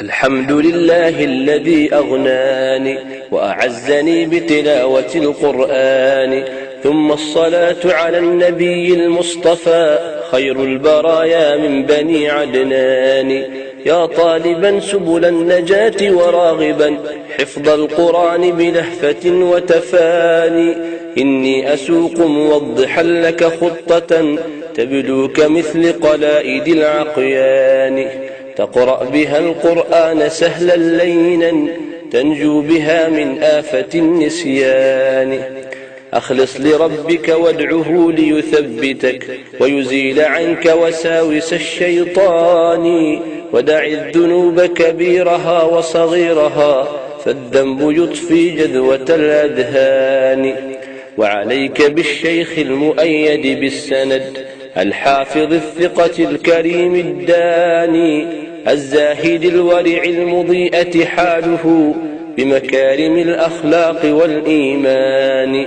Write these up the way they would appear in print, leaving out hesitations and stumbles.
الحمد لله الذي أغناني وأعزني بتلاوة القرآن، ثم الصلاة على النبي المصطفى خير البرايا من بني عدنان. يا طالبا سبل النجاة وراغبا حفظ القرآن بلهفة وتفاني، إني أسوق موضحا لك خطة تبدو كمثل قلائد العقيان، تقرأ بها القرآن سهلا لينا تنجو بها من آفة النسيان. أخلص لربك وادعه ليثبتك ويزيل عنك وساوس الشيطان، ودع الذنوب كبيرها وصغيرها فالذنب يطفي جذوة الأذهان. وعليك بالشيخ المؤيد بالسند الحافظ الثقة الكريم الداني، الزاهد الورع المضيئة حاله بمكارم الأخلاق والإيمان.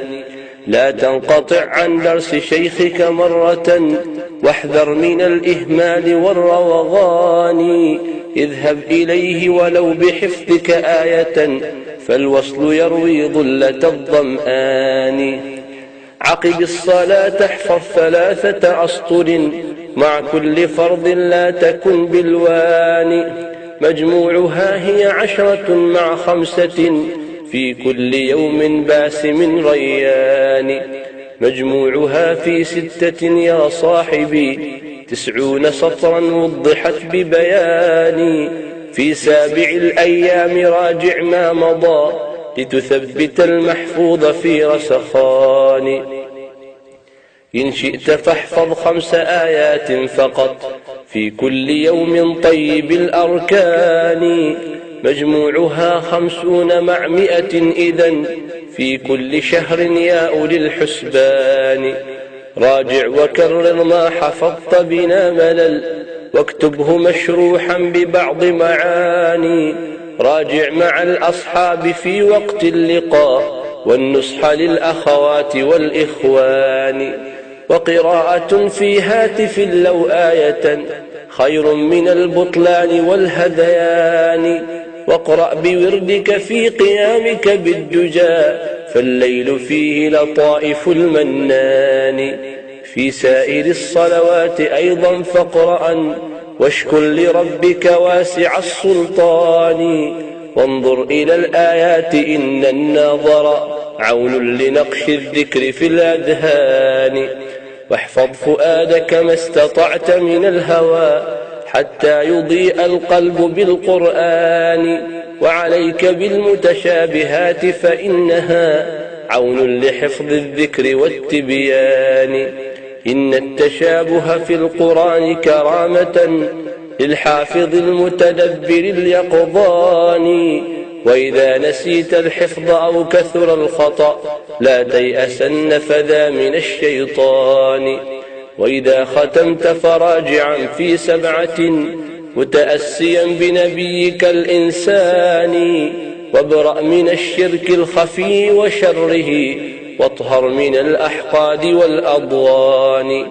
لا تنقطع عن درس شيخك مرة واحذر من الإهمال والروغان، اذهب إليه ولو بحفظك آية فالوصل يروي ظلة الظمآن. عقب الصلاة احفظ 3 أسطر مع كل فرض لا تكن بالوان، مجموعها هي 10 مع 5 في كل يوم باسم ريان، مجموعها في 6 يا صاحبي 90 سطرا وضحت ببيان. في 7 الأيام راجع ما مضى لتثبت المحفوظ في رسخان. إن شئت فاحفظ 5 آيات فقط في كل يوم طيب الأركان، مجموعها 50 مع 100 إذن في كل شهر يا أولي الحسبان. راجع وكرر ما حفظت بلا ملل واكتبه مشروحا ببعض معاني، راجع مع الأصحاب في وقت اللقاء والنصح للأخوات والإخوان. وقراءة في هاتف لو آية خير من البطلان والهذيان، واقرأ بوردك في قيامك بالدجى فالليل فيه لطائف المنان. في سائر الصلوات أيضا فاقرأ واشكر لربك واسع السلطان، وانظر إلى الآيات إن الناظر عون لنقش الذكر في الأذهان. واحفظ فؤادك ما استطعت من الهوى حتى يضيء القلب بالقرآن، وعليك بالمتشابهات فإنها عون لحفظ الذكر والتبيان. إن التشابه في القرآن كرامة للحافظ المتدبر اليقظان، وإذا نسيت الحفظ أو كثر الخطأ لا تيأسن فذا من الشيطان. وإذا ختمت فراجعا في 7 متأسيا بنبيك الإنسان، وابرأ من الشرك الخفي وشره واطهر من الأحقاد والأضوان.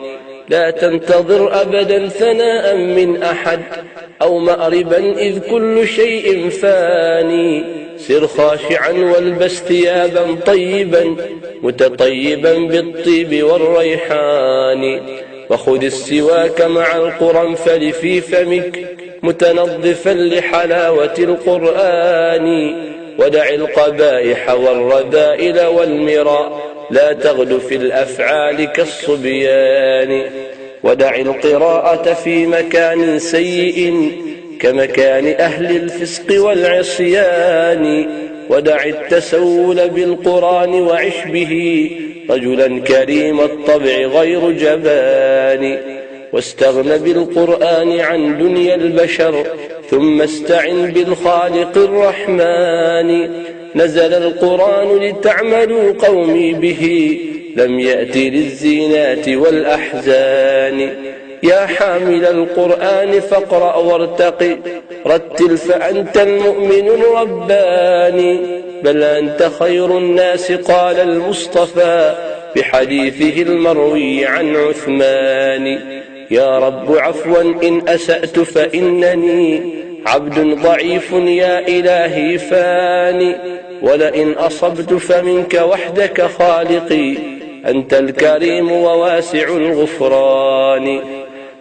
لا تنتظر أبدا ثناء من أحد أو مأربا إذ كل شيء فاني، سر خاشعا والبس ثيابا طيبا متطيبا بالطيب والريحان، وخذ السواك مع القرنفل في فمك متنظفا لحلاوة القرآن. ودع القبائح والرذائل والمراء لا تغل في الأفعال كالصبيان. ودع القراءة في مكان سيء كمكان أهل الفسق والعصيان. ودع التسول بالقرآن وعش به رجلا كريم الطبع غير جبان. واستغن بالقرآن عن دنيا البشر ثم استعن بالخالق الرحمن. نزل القرآن لتعملوا قومي به لم يأت للزينات والأحزان. يا حامل القرآن فاقرأ وارتقي رتل فأنت المؤمن الرباني. بل أنت خير الناس قال المصطفى بحديثه المروي عن عثمان. يا رب عفوا إن أسأت فإنني عبد ضعيف يا إلهي فاني، ولئن أصبت فمنك وحدك خالقي، أنت الكريم وواسع الغفران.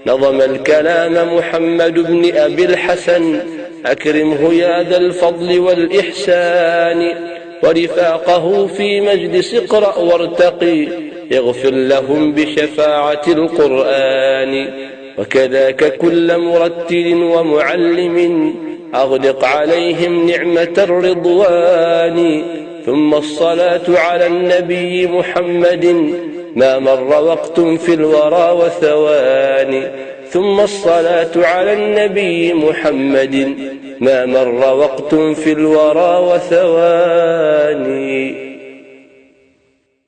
نظم الكلام محمد بن أبي الحسن، أكرمه يا ذا الفضل والإحسان، ورفاقه في مجلس اقرأ وارتقي، اغفر لهم بشفاعة القرآن. وكذاك كل مرتل ومعلم، أغدق عليهم نعمة الرضوان. ثم الصلاة على النبي محمد، ما مر وقت في الورى وثواني. ثم الصلاة على النبي محمد، ما مر وقت في الورى وثواني.